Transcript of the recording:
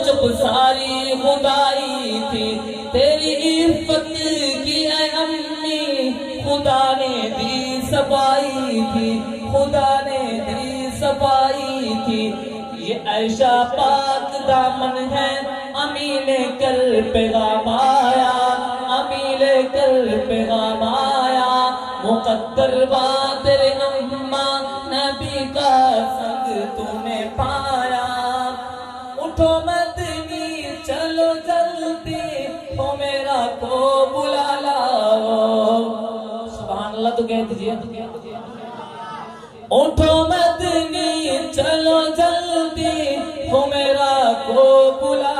جب ساری خدائی تھی تیری عفت کی اے امی خدا نے دی صفائی تھی خدا نے دی صفائی تھی یہ عائشہ پاک دامن ہے امی لے کر پیغام آیا امی لے کر پیغام آیا مقدر بات تیرے اماں نبی کا سنگ تو نے پایا اٹھو مدنی چلو جلدی ہو میرا کو بلا لاؤ سبحان اللہ تو کہہ دیجئے اٹھو مدنی چلو جلدی ہو میرا کو بلا